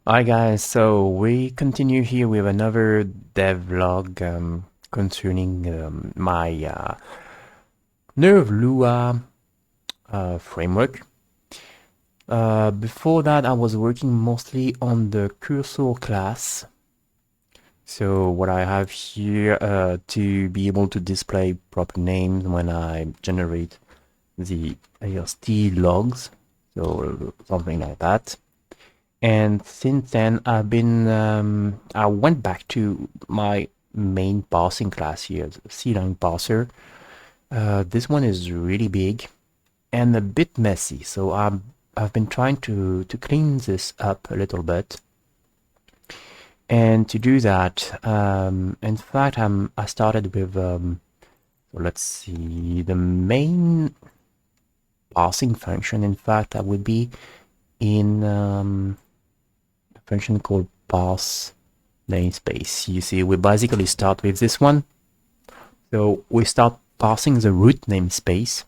Hi guys, so we continue here with another devlog concerning my NervLua framework. Before that, I was working mostly on the cursor class. So what I have here to be able to display proper names when I generate the AST logs, so something like that. And since then, I went back to my main parsing class here, the Clang Parser. This one is really big and a bit messy, so I've been trying to clean this up a little bit. And to do that, in fact, I started with so let's see, the main parsing function. In fact, that would be in a function called parseNamespace. You see, we basically start with this one. So we start parsing the root namespace,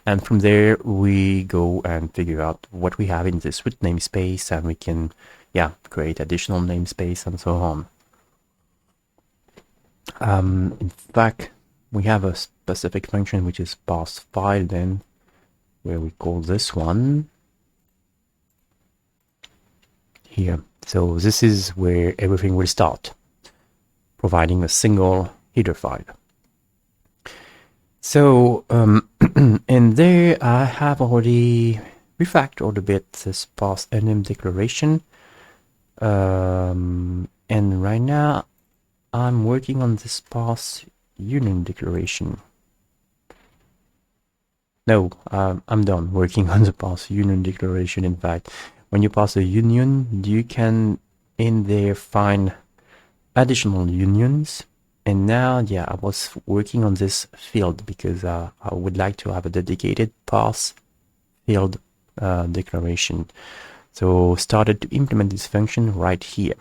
and from there we go and figure out what we have in this root namespace, and we can, yeah, create additional namespace and so on. In fact, we have a specific function which is parseFile then, where we call this one here. So this is where everything will start, providing a single header file. So, and there I have already refactored a bit this parseName declaration. And right now I'm working on this parse union declaration. No, I'm done working on the parse union declaration. In fact, when you parse a union, you can in there find additional unions. And now, yeah, I was working on this field because I would like to have a dedicated parse field declaration. So started to implement this function right here.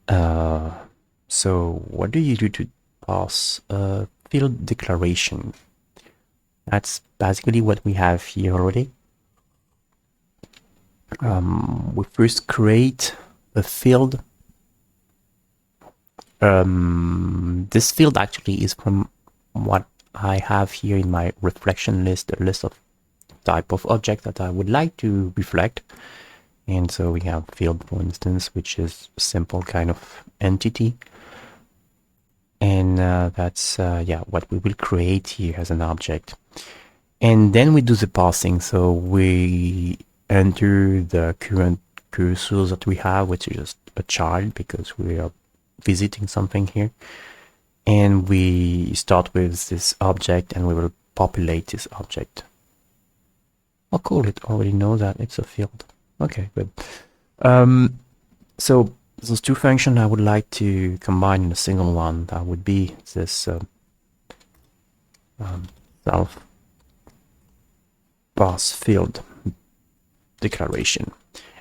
So what do you do to parse a field declaration? That's basically what we have here already. We first create a field. This field actually is from what I have here in my reflection list, a list of type of object that I would like to reflect. And so we have field, for instance, which is a simple kind of entity. And that's, yeah, what we will create here as an object. And then we do the parsing. So we enter the current cursors that we have, which is just a child because we are visiting something here. And we start with this object and we will populate this object. Oh, cool, it already knows that it's a field. Okay, good. So those two functions I would like to combine in a single one. That would be this self parse field declaration.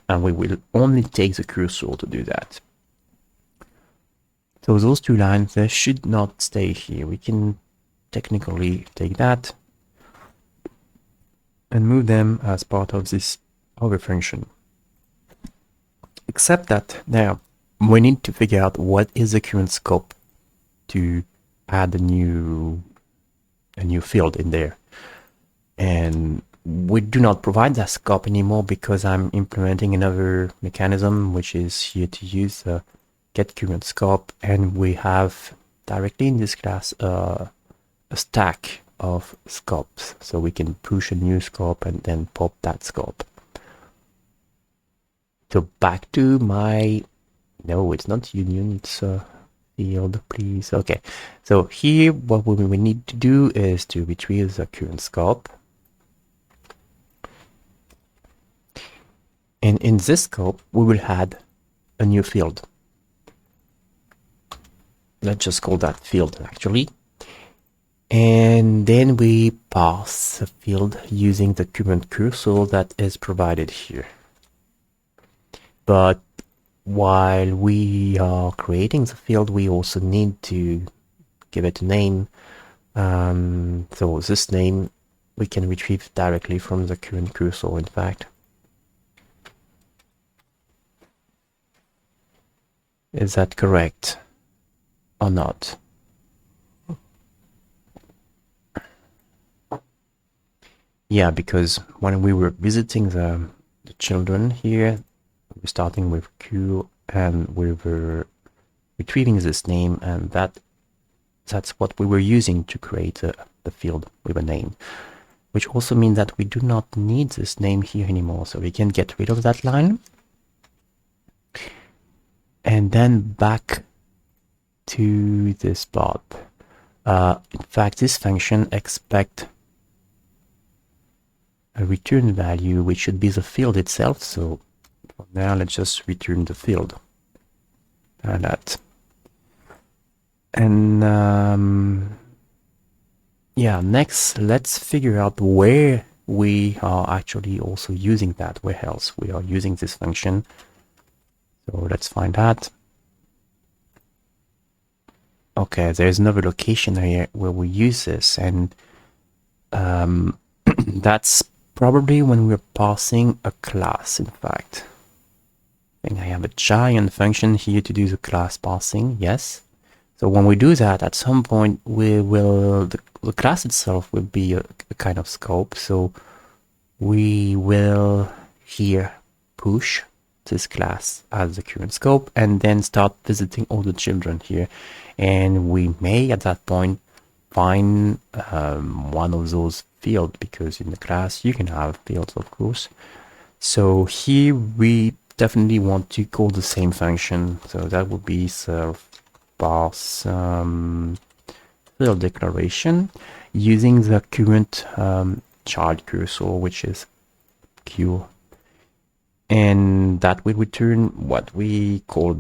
And we will only take the cursor to do that. So those two lines, they should not stay here. We can technically take that and move them as part of this other function. Except that now we need to figure out what is the current scope to add a new field in there. And we do not provide that scope anymore because I'm implementing another mechanism which is here to use the get current scope, and we have directly in this class a stack of scopes, so we can push a new scope and then pop that scope. So back to my, no, it's not union, it's a field, please. Okay, so here what we need to do is to retrieve the current scope. And in this scope, we will add a new field. Let's just call that field actually. And then we parse the field using the current cursor that is provided here. But while we are creating the field, we also need to give it a name. So this name we can retrieve directly from the current cursor, in fact. Is that correct or not? Yeah, because when we were visiting the children here, we're starting with Q and we were retrieving this name, and that's what we were using to create the field with a name, which also means that we do not need this name here anymore. So we can get rid of that line. And then back to this part. In fact, this function expects a return value, which should be the field itself. So for now, let's just return the field. And that. And yeah, next, let's figure out where we are actually also using that, where else we are using this function. So let's find that. Okay, there's another location here where we use this, and that's probably when we're passing a class, in fact. I think I have a giant function here to do the class parsing, yes. So when we do that, at some point we will, the class itself will be a kind of scope. So we will here push this class as the current scope and then start visiting all the children here. And we may at that point find one of those fields, because in the class you can have fields, of course. So here we definitely want to call the same function. So that would be self parse field declaration using the current child cursor, which is Q, and that will return what we call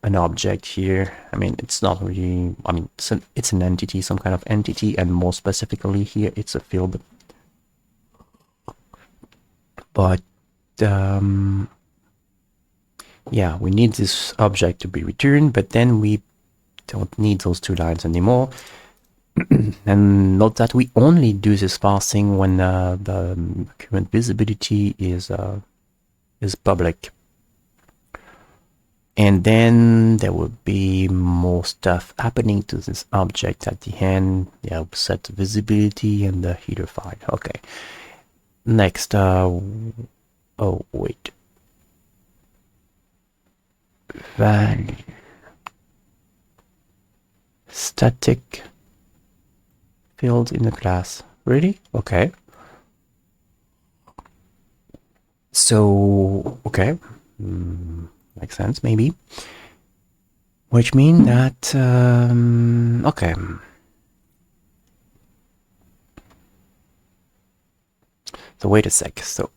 an object here. I mean, it's not really, I mean, it's an entity, some kind of entity, and more specifically here it's a field. But yeah, we need this object to be returned, but then we don't need those two lines anymore. And note that we only do this parsing when the current visibility is public. And then there will be more stuff happening to this object at the end. Yeah, we'll set the visibility and the header file. Okay. Next, oh wait. Value. Static field in the class. Really? Okay. So, okay. Makes sense, maybe. Which means that, okay. So wait a sec. So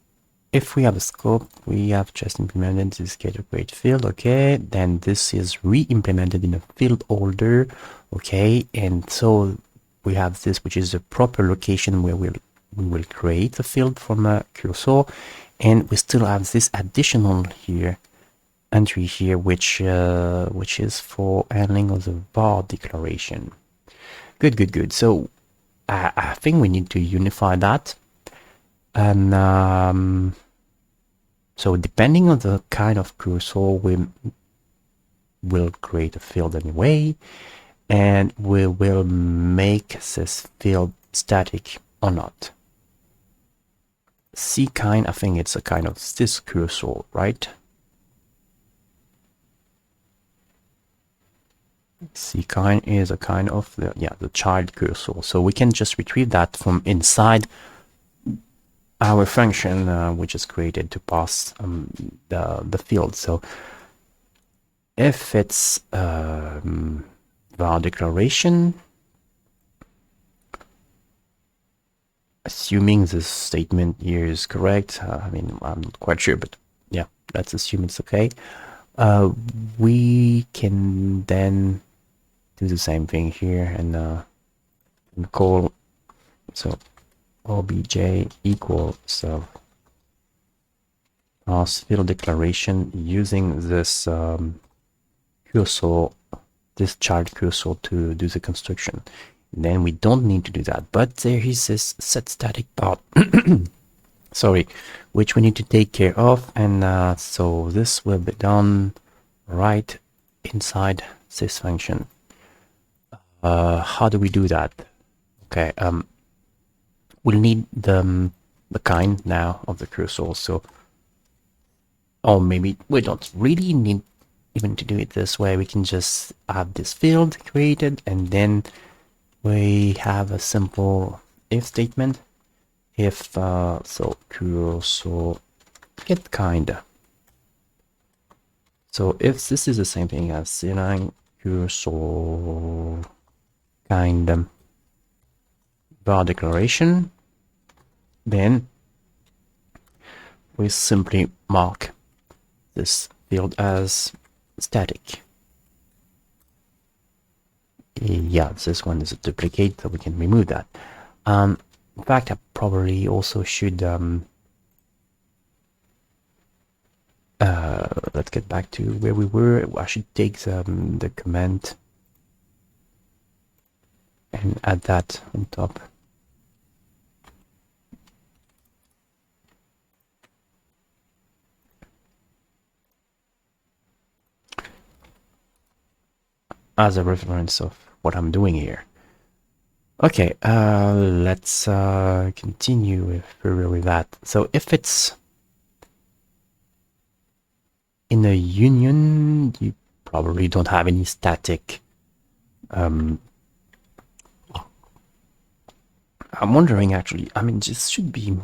if we have a scope, we have just implemented this getter create field, okay, then this is re-implemented in a field order, okay, and so we have this, which is a proper location where we will create a field from a cursor, and we still have this additional here entry here, which is for handling of the var declaration. Good. So I think we need to unify that. And so depending on the kind of cursor, we will create a field anyway, and we will make this field static or not. C kind, I think it's a kind of this cursor, right? C kind is a kind of the child cursor. So we can just retrieve that from inside our function, which is created to pass the field. So if it's var declaration, assuming this statement here is correct, I mean, I'm not quite sure, but yeah, let's assume it's okay. We can then do the same thing here and call, so obj equal self parse field declaration using this cursor, this child cursor, to do the construction. And then we don't need to do that, but there is this set static part sorry, which we need to take care of, and so this will be done right inside this function. How do we do that? Okay, we'll need the kind now of the cursor. So, or maybe we don't really need even to do it this way. We can just have this field created, and then we have a simple if statement. If so, cursor get kind. So if this is the same thing as clang cursor kind var declaration, then we simply mark this field as static. Yeah, this one is a duplicate, so we can remove that. In fact, I probably also should let's get back to where we were. I should take the comment and add that on top. As a reference of what I'm doing here. Okay, let's continue further with that. So if it's in a union, you probably don't have any static. I'm wondering actually, I mean, this should be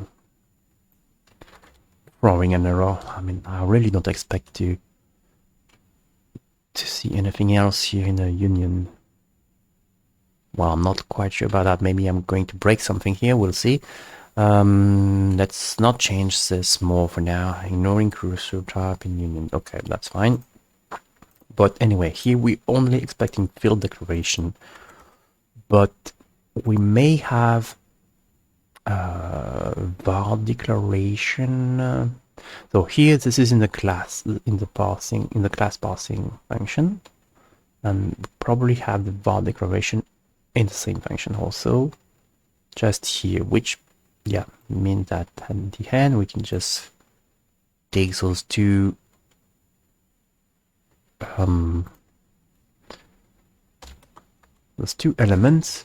throwing an error. I mean, I really don't expect to see anything else here in a union. Well, I'm not quite sure about that. Maybe I'm going to break something here. We'll see. Let's not change this more for now. Ignoring cursor type in union. Okay, that's fine. But anyway, here we're only expecting field declaration. But we may have var declaration. So here, this is in the class, in the class parsing function, and we probably have the var declaration in the same function also, just here, which, yeah, means that at the end we can just take those two elements,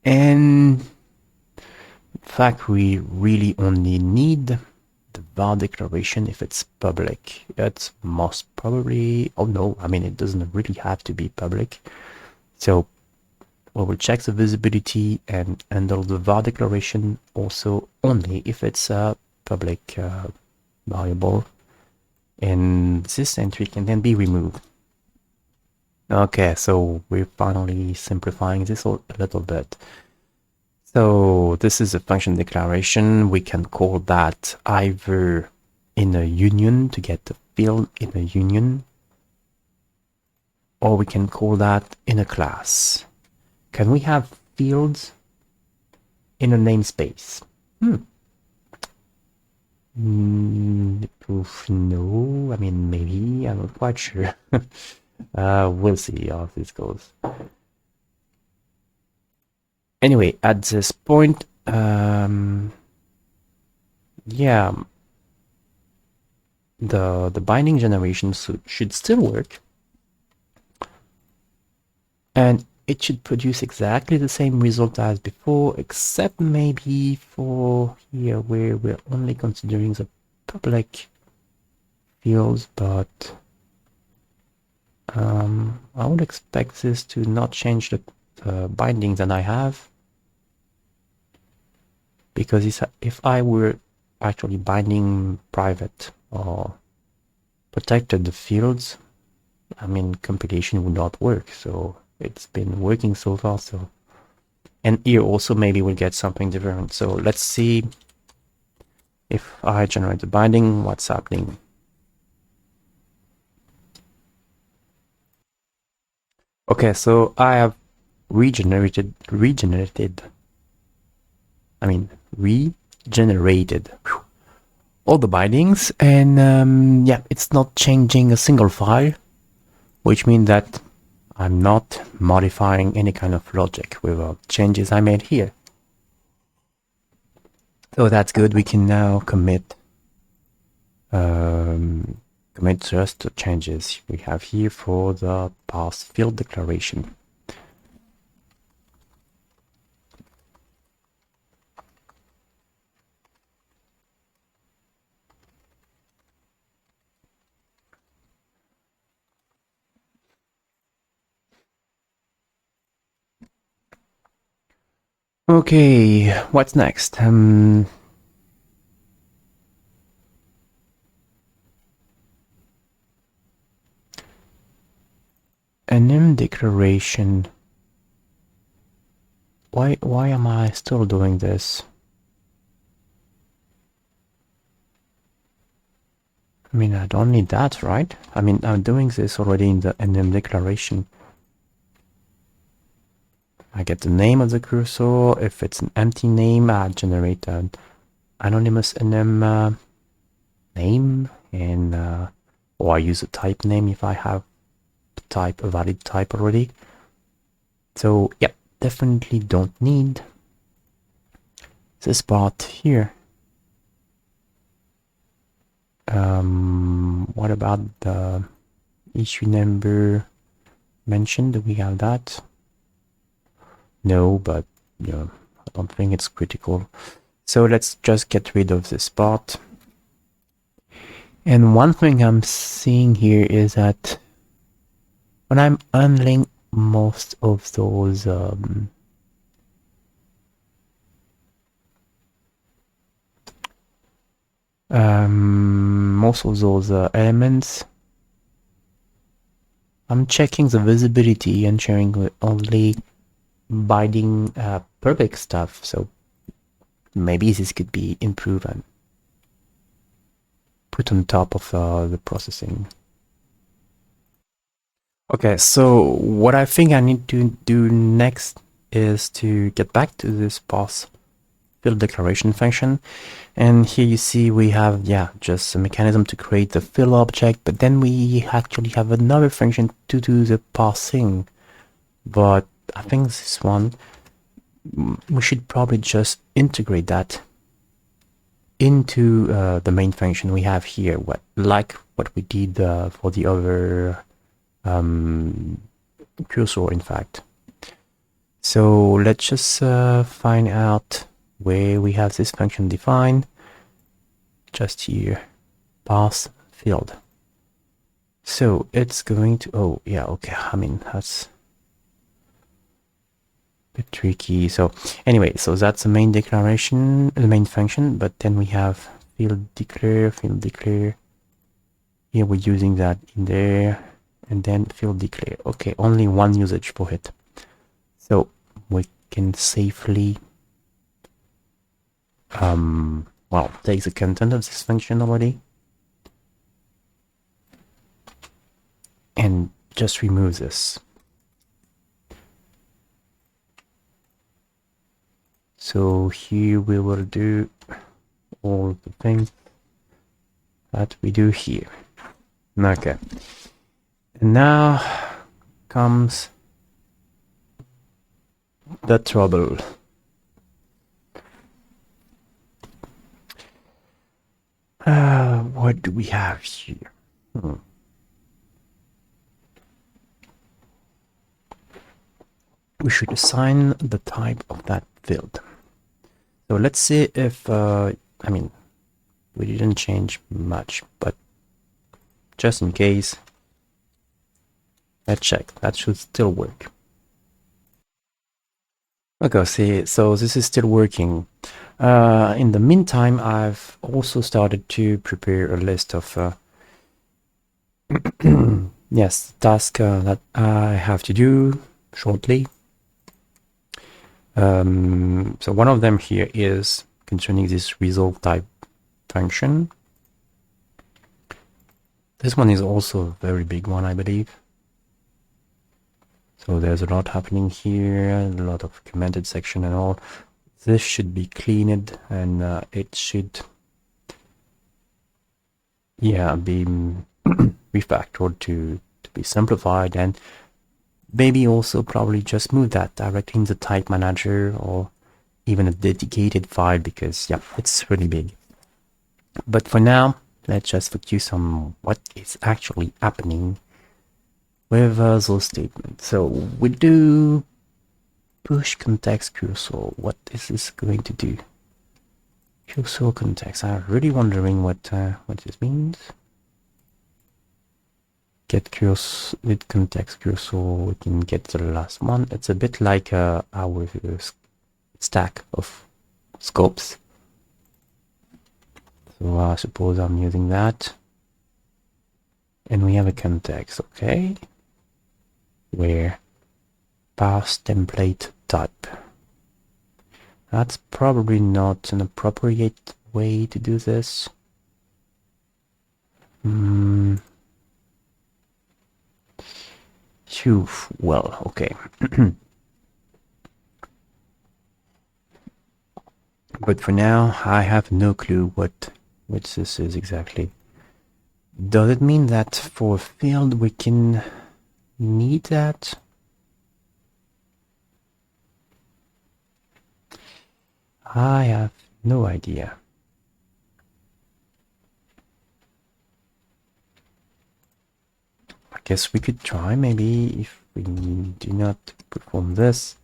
and in fact we really only need the var declaration if it's public. It's most probably, oh no, I mean, it doesn't really have to be public. So we will check the visibility and handle the var declaration also only if it's a public variable, and this entry can then be removed. Okay, so we're finally simplifying this a little bit. So this is a function declaration. We can call that either in a union to get the field in a union, or we can call that in a class. Can we have fields in a namespace? No, I mean, maybe, I'm not quite sure. We'll see how this goes. Anyway, at this point, yeah, the binding generation should still work, and it should produce exactly the same result as before, except maybe for here where we're only considering the public fields, but I would expect this to not change the bindings that I have, because if I were actually binding private or protected the fields, I mean, compilation would not work. So it's been working so far. So, and here also maybe we'll get something different. So let's see if I generate the binding, what's happening. Okay, so I have regenerated all the bindings, and yeah, it's not changing a single file, which means that I'm not modifying any kind of logic with the changes I made here. So that's good. We can now commit commit just the changes we have here for the parse field declaration. Okay, what's next? A name declaration. Why am I still doing this? I mean, I don't need that, right? I mean, I'm doing this already in the name declaration. I get the name of the cursor. If it's an empty name, I generate an anonymous name name, and or I use a type name if I have a valid type already. So yeah, definitely don't need this part here. What about the issue number mentioned? Do we have that? No, but yeah, I don't think it's critical. So let's just get rid of this part. And one thing I'm seeing here is that when I'm unlink most of those elements, I'm checking the visibility and showing only binding public stuff. So maybe this could be improved and put on top of the processing. Okay, so what I think I need to do next is to get back to this parse field declaration function. And here you see we have, just a mechanism to create the fill object, but then we actually have another function to do the parsing. But I think this one, we should probably just integrate that into the main function we have here, like what we did for the other cursor, in fact. So let's just find out where we have this function defined. Just here, parse field. So it's going to, oh yeah, okay, I mean, that's a bit tricky. So anyway, so that's the main declaration, the main function, but then we have field declare. Here we're using that in there, and then field declare. Okay, only one usage for it. So we can safely well, take the content of this function already and just remove this. So here we will do all the things that we do here. Okay, and now comes the trouble. What do we have here? We should assign the type of that field. So let's see if, I mean, we didn't change much, but just in case, let's check. That should still work. Okay, see, so this is still working. In the meantime, I've also started to prepare a list of yes, tasks that I have to do shortly. So one of them here is concerning this resolve type function. This one is also a very big one, I believe. So there's a lot happening here, a lot of commented section and all. This should be cleaned, and it should, yeah, be refactored to be simplified, and maybe also probably just move that directly in the type manager or even a dedicated file, because yeah, it's really big. But for now, let's just focus on what is actually happening with those statements. So we do push context cursor. What is this going to do? Cursor context. I'm really wondering what this means. Get cursor with context cursor. We can get the last one. It's a bit like our stack of scopes. So I suppose I'm using that. And we have a context, okay? Where parse template type. That's probably not an appropriate way to do this. Phew, well, okay. But for now, I have no clue what this is exactly. Does it mean that for a field we can need that? I have no idea. I guess we could try, maybe, if we do not perform this.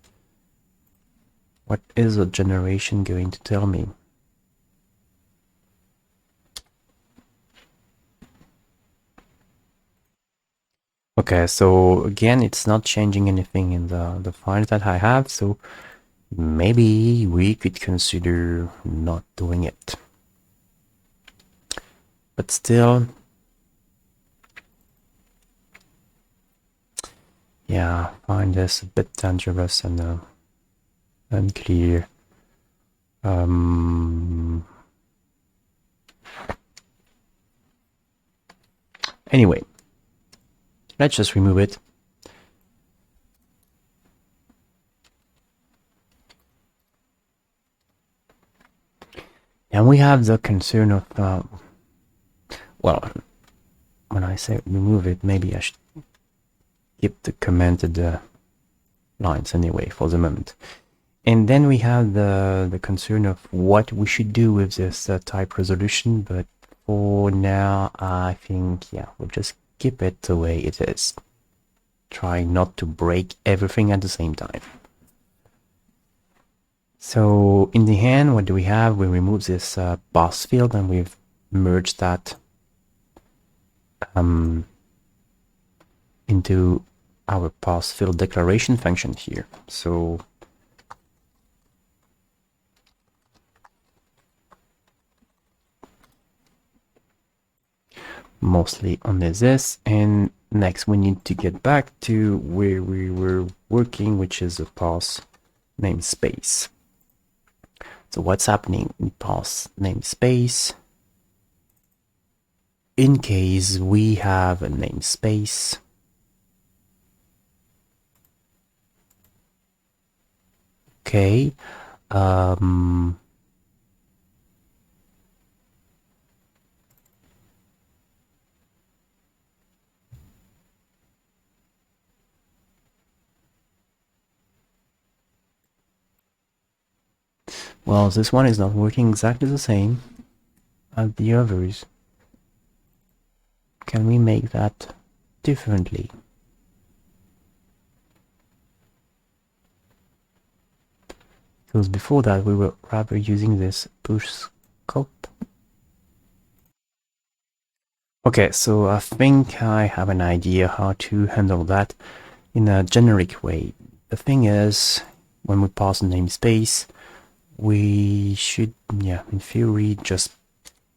What is a generation going to tell me? Okay, so again, it's not changing anything in the files that I have, so maybe we could consider not doing it. But still, yeah, I find this a bit dangerous and unclear. Anyway, let's just remove it. And we have the concern of, well, when I say remove it, maybe I should keep the commented lines anyway for the moment. And then we have the concern of what we should do with this type resolution, but for now, I think, yeah, we'll just keep it the way it is. Try not to break everything at the same time. So in the end, what do we have? We remove this parse field and we've merged that into our parse field declaration function here. So mostly only this, and next we need to get back to where we were working, which is a parse namespace. So what's happening in parse namespace? In case we have a namespace, okay, well, this one is not working exactly the same as the others. Can we make that differently? Because before that we were rather using this push scope. Okay, so I think I have an idea how to handle that in a generic way. The thing is, when we pass a namespace, we should, yeah, in theory, just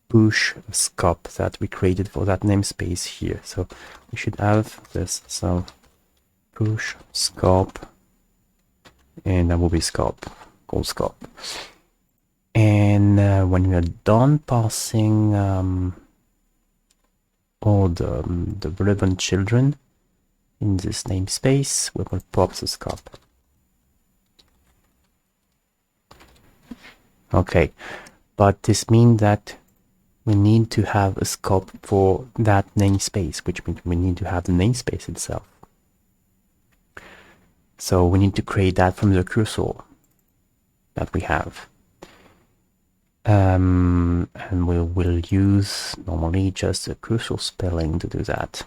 push a scope that we created for that namespace here. So we should have this, so push scope, and that will be scope, called scope. And when we are done parsing all the relevant children in this namespace, we will pop the scope. Okay, but this means that we need to have a scope for that namespace, which means we need to have the namespace itself. So we need to create that from the cursor that we have. And we will use normally just a cursor spelling to do that.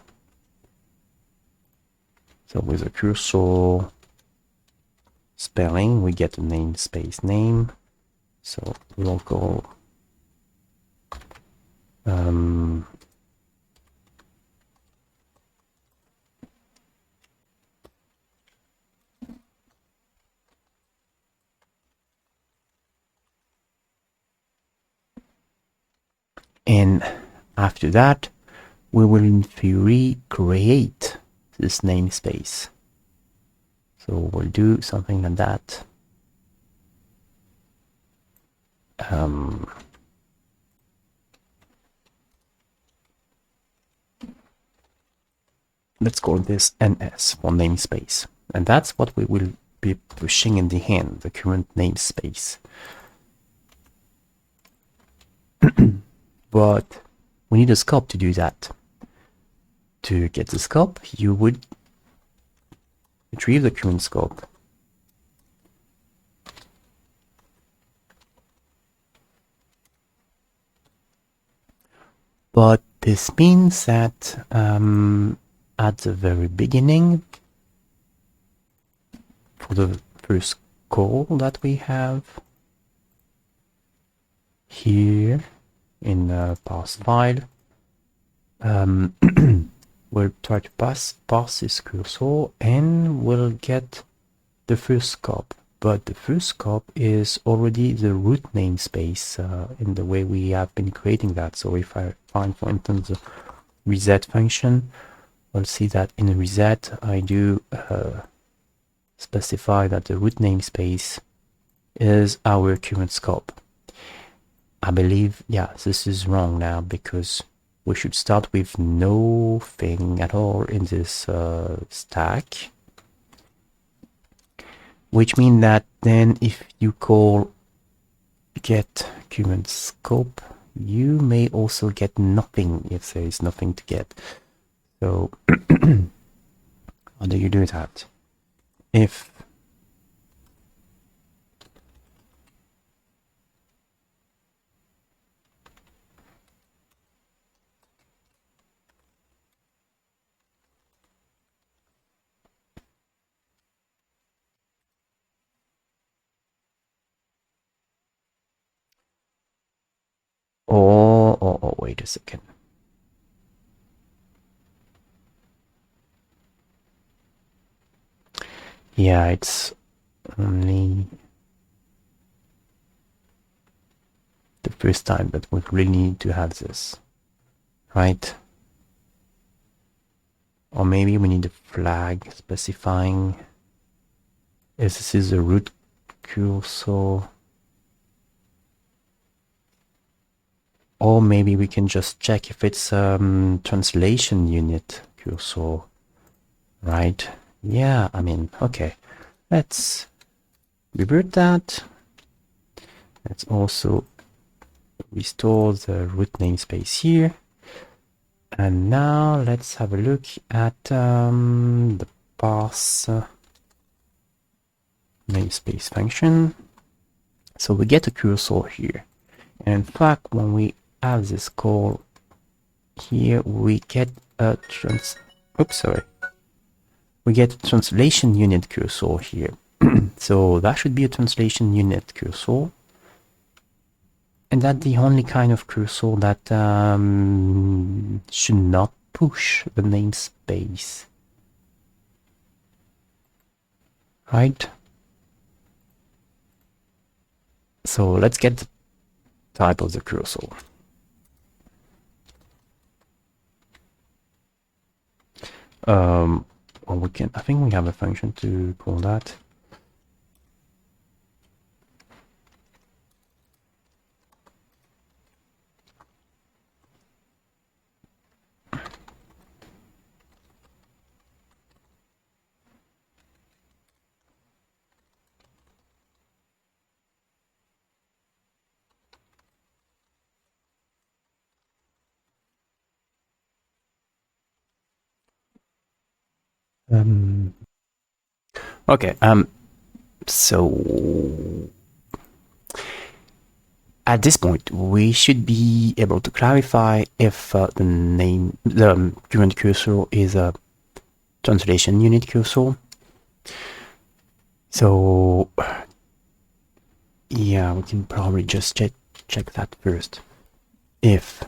So with a cursor spelling, we get a namespace name. So local and after that, we will in theory create this namespace. So we'll do something like that. Let's call this NS for namespace. And that's what we will be pushing in the end, the current namespace. But we need a scope to do that. To get the scope, you would retrieve the current scope. But this means that at the very beginning, for the first call that we have here in the parse file, we'll try to parse this cursor and we'll get the first scope. But the first scope is already the root namespace in the way we have been creating that. So if I find, for instance, the reset function, we'll see that in the reset I do specify that the root namespace is our current scope. I believe, yeah, this is wrong now because we should start with nothing at all in this stack. Which means that then if you call get current scope, you may also get nothing if there is nothing to get. So how do you do that? If oh, wait a second. Yeah, it's only the first time that we really need to have this, right? Or maybe we need a flag specifying if this is a root cursor. Or maybe we can just check if it's translation unit cursor, right? Yeah, I mean, okay. Let's revert that. Let's also restore the root namespace here. And now let's have a look at the parse namespace function. So we get a cursor here. And in fact, when we have this call here, we get a we get a translation unit cursor here. So that should be a translation unit cursor. And that's the only kind of cursor that should not push the namespace. Right? So let's get the type of the cursor. Or we can, I think we have a function to call that. Okay, so at this point, we should be able to clarify if the current cursor is a translation unit cursor. So yeah, we can probably just check that first. If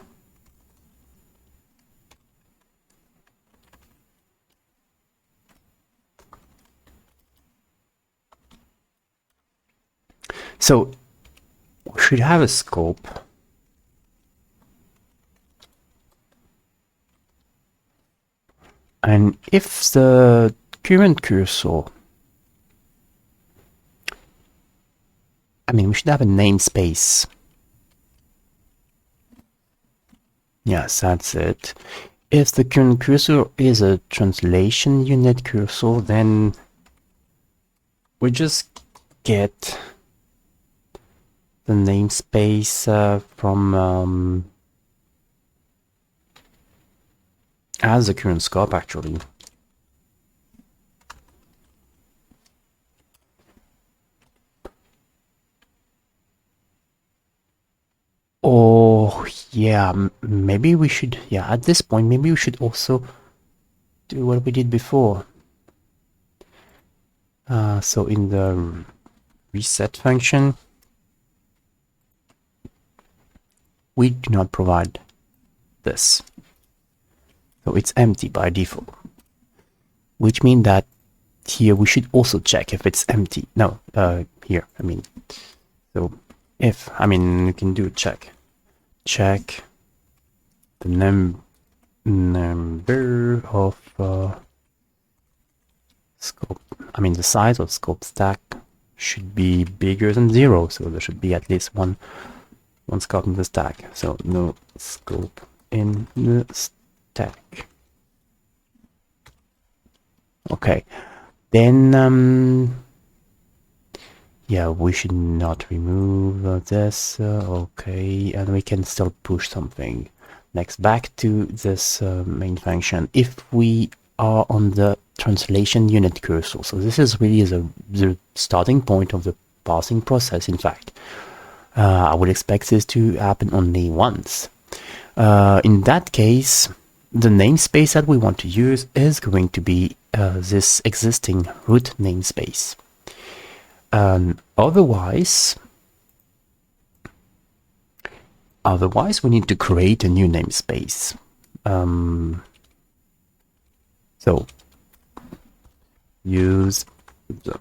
so we should have a scope. And if the current cursor, I mean, we should have a namespace. Yes, that's it. If the current cursor is a translation unit cursor, then we just get the namespace from as the current scope, actually. Oh yeah, maybe we should, yeah, at this point maybe we should also do what we did before. So in the reset function, we do not provide this, so it's empty by default, which means that here we should also check if it's empty. No, here, I mean, so if, I mean, you can do check the number of scope, I mean the size of scope stack should be bigger than 0, so there should be at least one scope in the stack. So no scope in the stack. Okay, then yeah, we should not remove this. Okay, and we can still push something. Next, back to this main function. If we are on the translation unit cursor, so this is really the starting point of the parsing process. In fact, I would expect this to happen only once. In that case, the namespace that we want to use is going to be this existing root namespace. Otherwise, we need to create a new namespace. So use the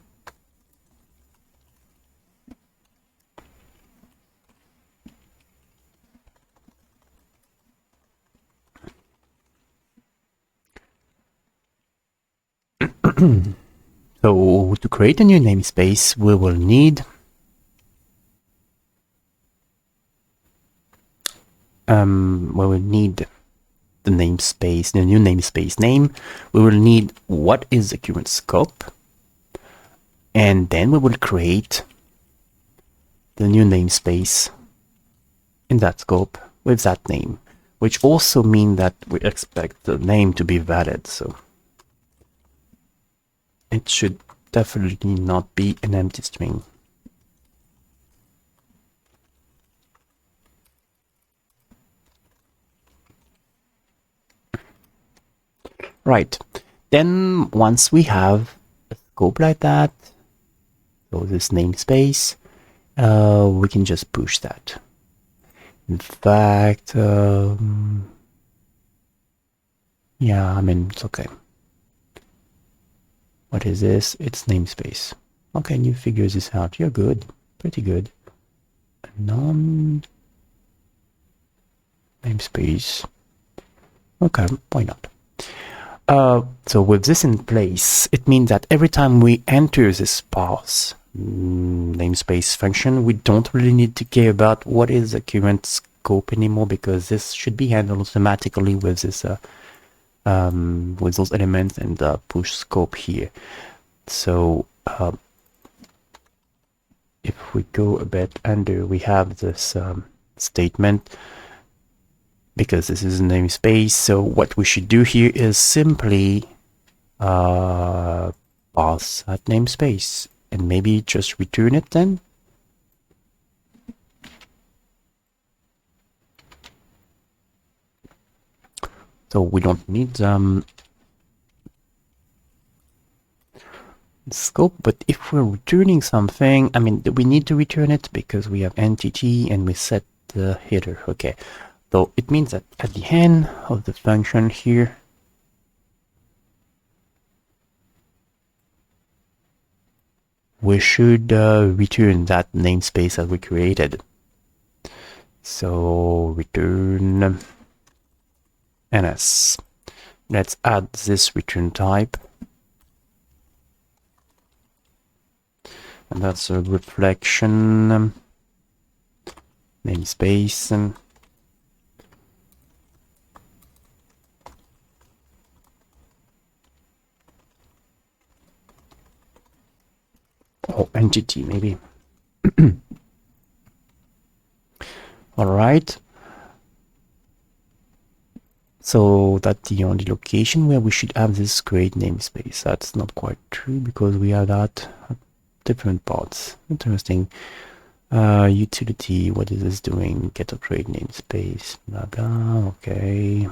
so to create a new namespace, we will need the namespace, the new namespace name. We will need what is the current scope, and then we will create the new namespace in that scope with that name, which also means that we expect the name to be valid. So it should definitely not be an empty string. Right, then once we have a scope like that, so this namespace, we can just push that. In fact, yeah, I mean, it's okay. What is this? It's namespace. Okay, and you figure this out. You're good, pretty good. Namespace. Okay, why not? So with this in place, it means that every time we enter this parse namespace function, we don't really need to care about what is the current scope anymore, because this should be handled automatically with this with those elements and the push scope here. So if we go a bit under, we have this statement, because this is a namespace. So what we should do here is simply pass that namespace and maybe just return it then. So we don't need scope, but if we're returning something, I mean, we need to return it because we have entity and we set the header. Okay, so it means that at the end of the function here, we should return that namespace that we created. So return ns. Let's add this return type. And that's a reflection namespace. Oh, entity maybe. All right. So that's the only location where we should have this create namespace. That's not quite true because we have that at different parts. Interesting. Utility, what is this doing? Get a create namespace, blah blah. Okay.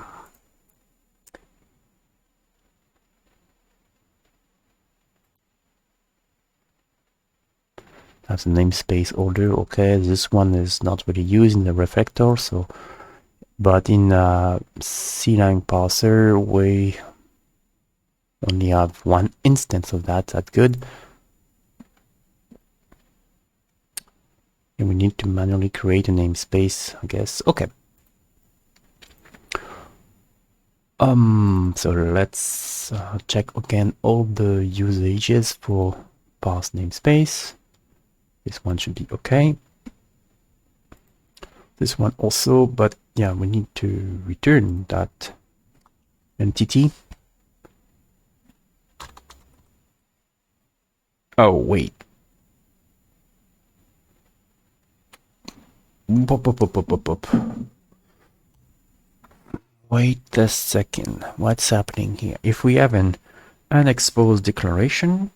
That's a namespace order. Okay, this one is not really used in the refactor, so but in Clang Parser we only have one instance of that. That's good. And we need to manually create a namespace, I guess. Okay. So let's check again all the usages for parseNamespace. This one should be okay. This one also, but yeah, we need to return that entity. Oh, wait. Wait a second. What's happening here? If we have an unexposed declaration,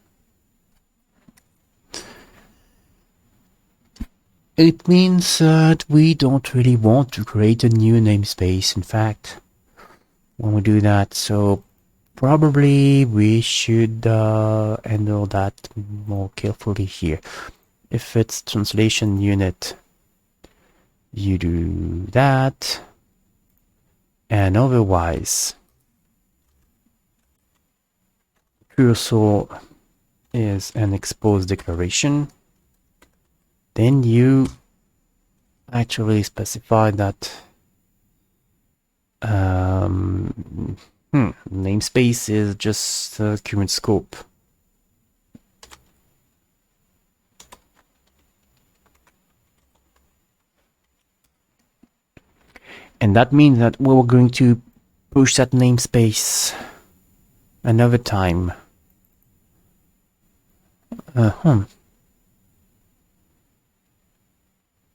it means that we don't really want to create a new namespace, in fact, when we do that. So probably we should handle that more carefully here. If it's translation unit, you do that. And otherwise, cursor is an exposed declaration. Then you actually specify that namespace is just current scope. And that means that we're going to push that namespace another time.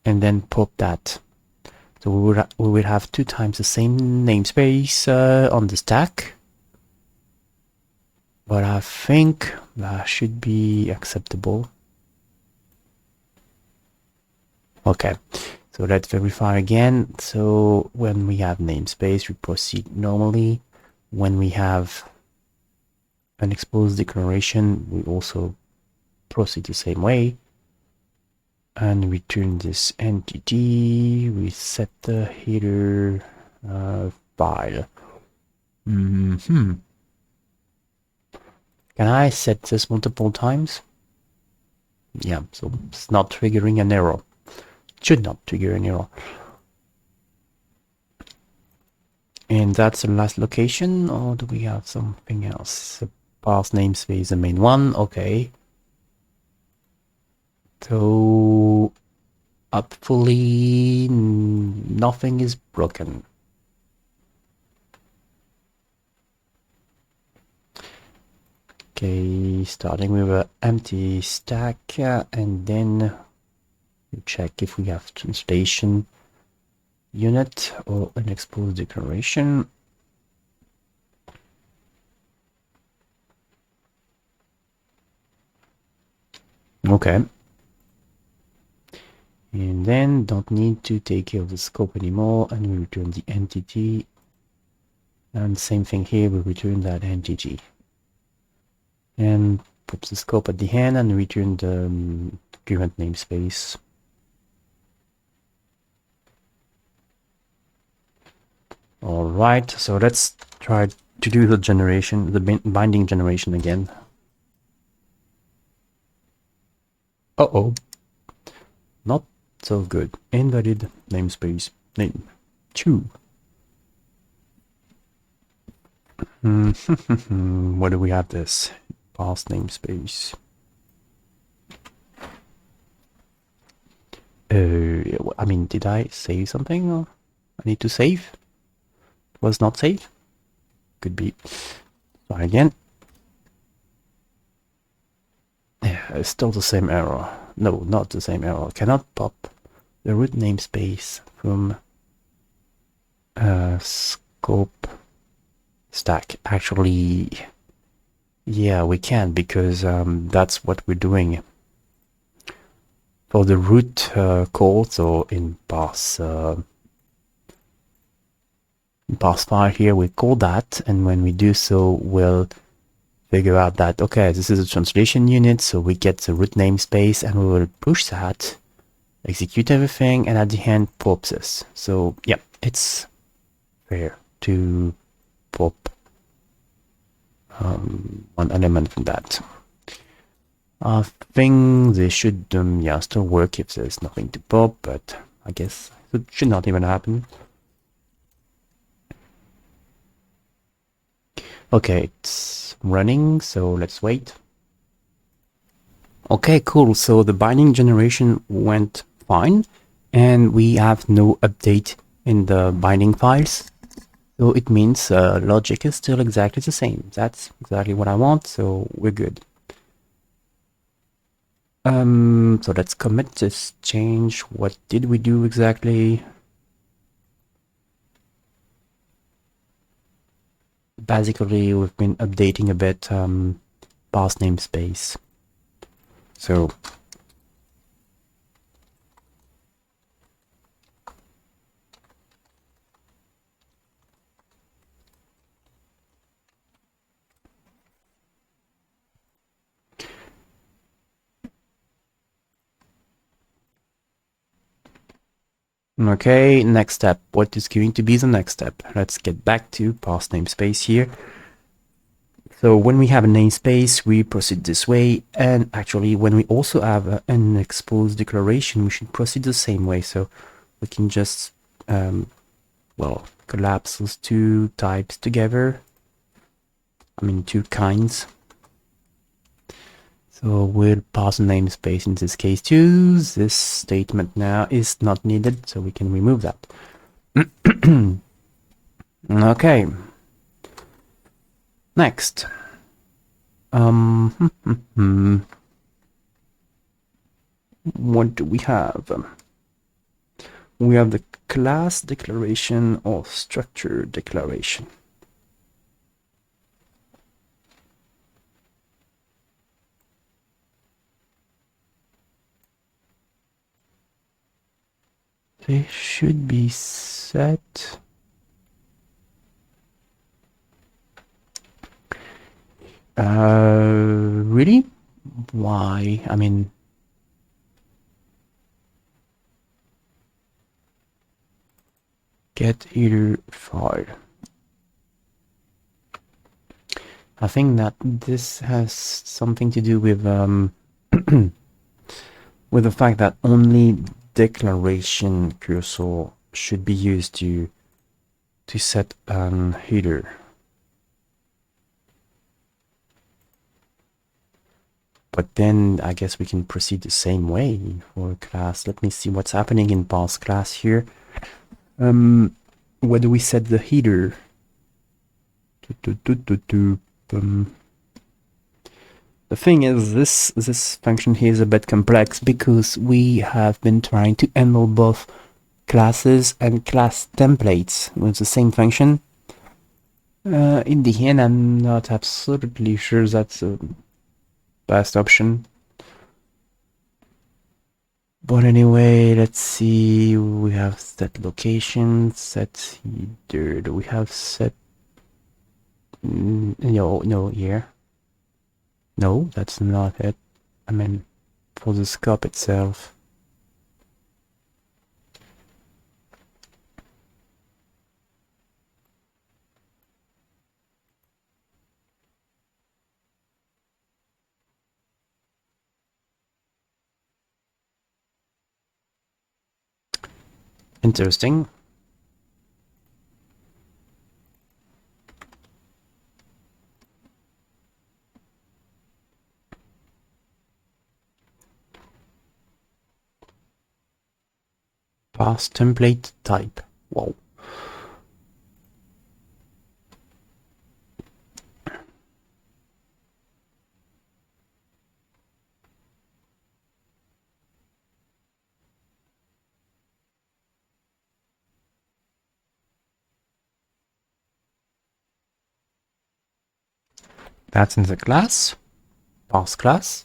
And then pop that. So we will have 2 times the same namespace on the stack. But I think that should be acceptable. Okay, so let's verify again. So when we have namespace, we proceed normally. When we have an exposed declaration, we also proceed the same way. And return this entity. We set the header file. Can I set this multiple times? Yeah, so it's not triggering an error. It should not trigger an error. And that's the last location, or do we have something else? The parse namespace, the main one. Okay. So hopefully nothing is broken. Okay, starting with an empty stack, and then you check if we have translation unit or an exposed declaration. Okay. And then don't need to take care of the scope anymore, and we return the entity. And same thing here, we return that NTG. And put the scope at the end and return the current namespace. All right, so let's try to do the generation, the binding generation again. Uh-oh, not so good. Invalid namespace name 2. Where do we have this? Parse namespace. I mean, did I save something? Or I need to save? It was not saved? Could be. Try again. Yeah, it's still the same error. No, not the same error. Cannot pop the root namespace from scope stack. Actually, yeah, we can, because that's what we're doing for the root call. So in parse file here, we call that, and when we do so, we'll figure out that, okay, this is a translation unit, so we get the root namespace, and we will push that, execute everything, and at the end pop this. So yeah, it's fair to pop one element from that. I think they should yeah, still work if there's nothing to pop, but I guess it should not even happen. Okay, it's running, so let's wait. Okay, cool. So the binding generation went fine, and we have no update in the binding files. So it means logic is still exactly the same. That's exactly what I want, so we're good. So let's commit this change. What did we do exactly? Basically, we've been updating a bit parsNamespace. So okay, next step. What is going to be the next step? Let's get back to parsNamespace here. So when we have a namespace, we proceed this way, and actually when we also have an exposed declaration, we should proceed the same way. So we can just well, collapse those two types together. I mean, two kinds. So we'll pass a namespace in this case too. This statement now is not needed, so we can remove that. Okay. Next. What do we have? We have the class declaration or structure declaration. They should be set. Really? Why? I mean, get header file. I think that this has something to do with with the fact that only declaration cursor should be used to set an header. But then I guess we can proceed the same way for class. Let me see what's happening in parse class here. Where do we set the header? The thing is, this function here is a bit complex because we have been trying to handle both classes and class templates with the same function. In the end, I'm not absolutely sure that's a best option. But anyway, let's see. We have set location, set header. Do we have set no, here. No, that's not it. I mean, for the scope itself. Interesting. Parse template type. Wow. That's in the class. Parse class.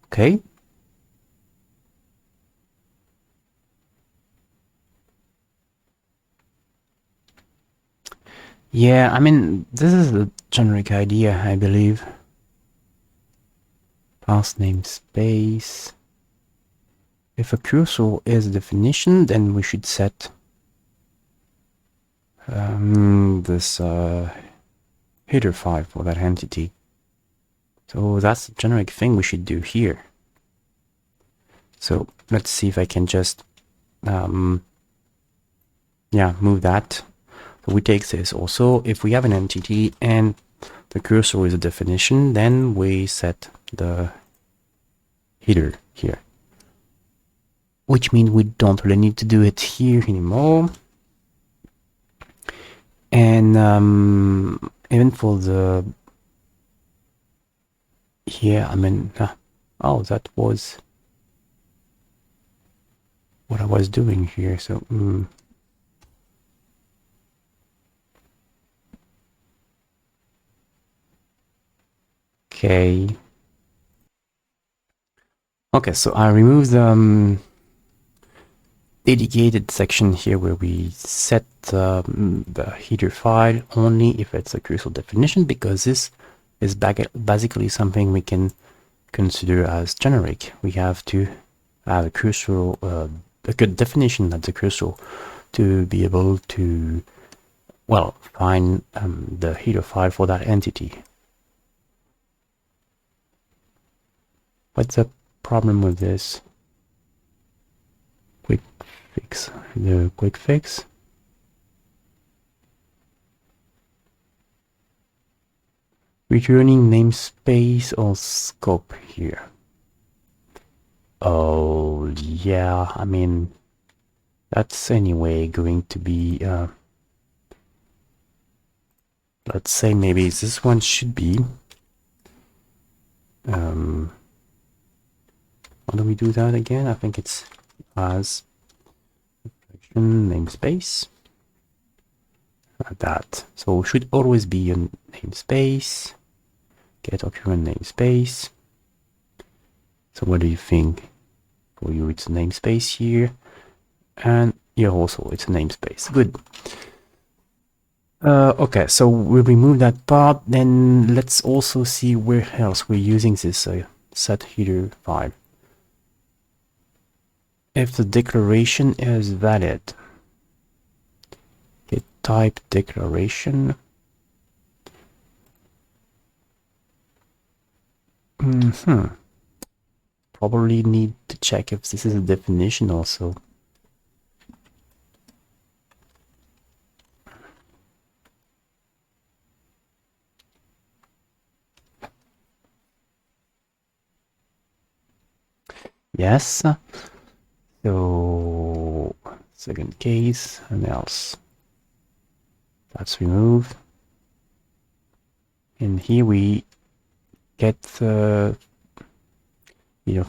Okay. Yeah, I mean, this is a generic idea, I believe. parsNamespace. If a cursor is a definition, then we should set this header file for that entity. So that's a generic thing we should do here. So let's see if I can just move that. So we take this also. If we have an entity and the cursor is a definition, then we set the header here, which means we don't really need to do it here anymore. And even for the here, I mean, oh, that was what I was doing here. So okay. Okay, so I removed the dedicated section here where we set the header file only if it's a cursor definition, because this is basically something we can consider as generic. We have to have a cursor, a good definition at the cursor to be able to, well, find the header file for that entity. What's the problem with this? Quick fix. The quick fix. Returning namespace or scope here. Oh yeah, I mean, that's anyway going to be let's say maybe this one should be how do we do that again? I think it's as namespace like that. So it should always be a namespace, get occurrent namespace. So what do you think? For you it's a namespace here, and here also it's a namespace. Good. Okay, so we'll remove that part. Then let's also see where else we're using this set header file. If the declaration is valid, hit type declaration. Probably need to check if this is a definition also. Yes. So second case and else. That's removed. And here we get the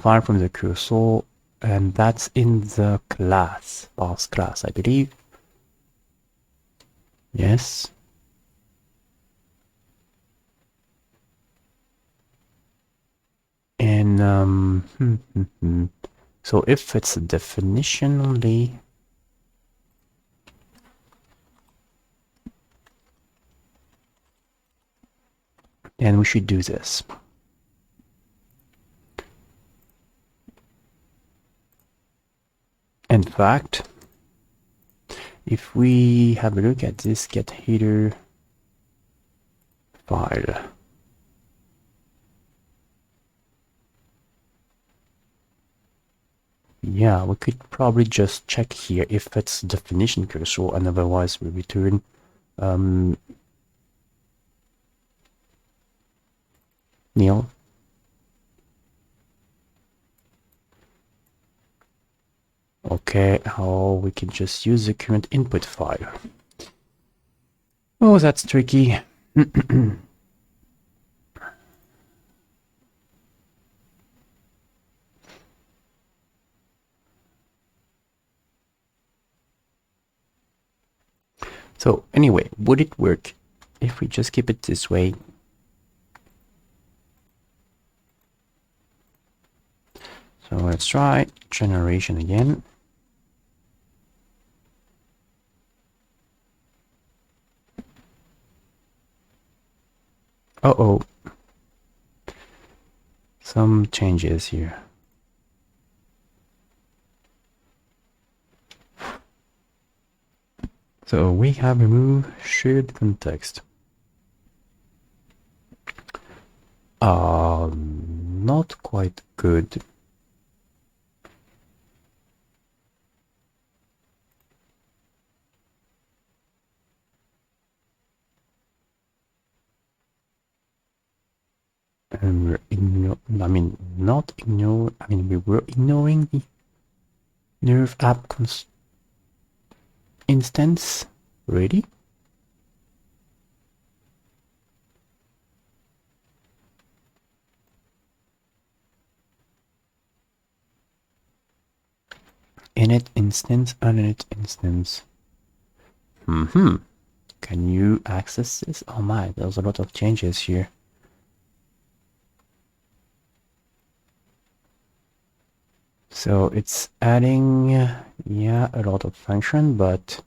file from the cursor, and that's in the class, parse class, I believe. Yes. And so if it's a definition only, And we should do this. In fact, if we have a look at this get header file, yeah, we could probably just check here if it's definition cursor, and otherwise we return nil. Okay, or we can just use the current input file. Oh, that's tricky. So anyway, would it work if we just keep it this way? So let's try generation again. Uh-oh. Some changes here. So we have removed shared context. Not quite good. And we're we were ignoring the Nerv app instance. Really? Init instance, uninit instance. Can you access this? Oh my, there's a lot of changes here. So it's adding, yeah, a lot of function, but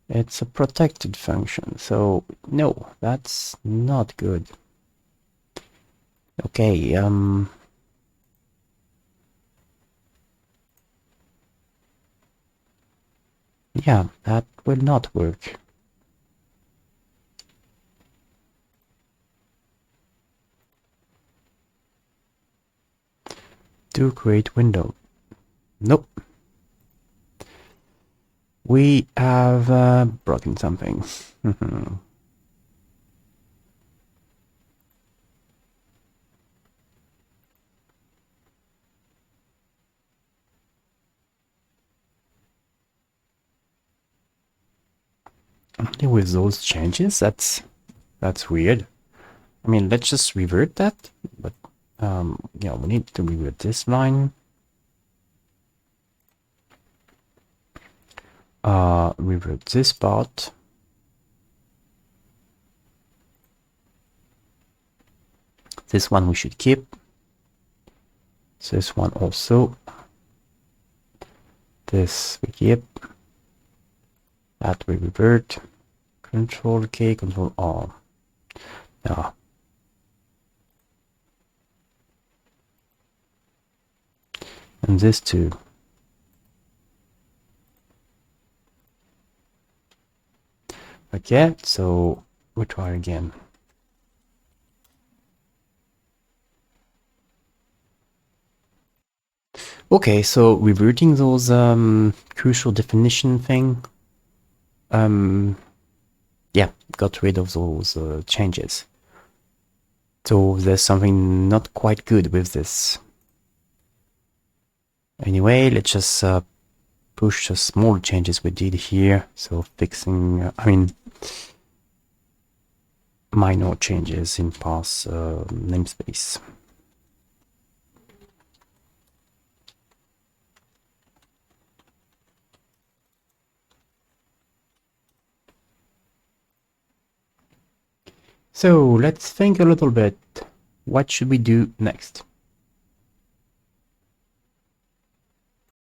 it's a protected function. So no, that's not good. Okay, yeah, that will not work. To create window. Nope. We have broken something. Only with those changes, that's weird. I mean, let's just revert that, but yeah, we need to revert this line. Revert this part. This one we should keep. This one also. This we keep. That we revert. Control K, Control R. Yeah. And this too. Okay, so we'll try again. Okay, so reverting those crucial definition thing, yeah, got rid of those changes. So there's something not quite good with this. Anyway, let's just push the small changes we did here. So fixing, minor changes in parse namespace. So let's think a little bit. What should we do next?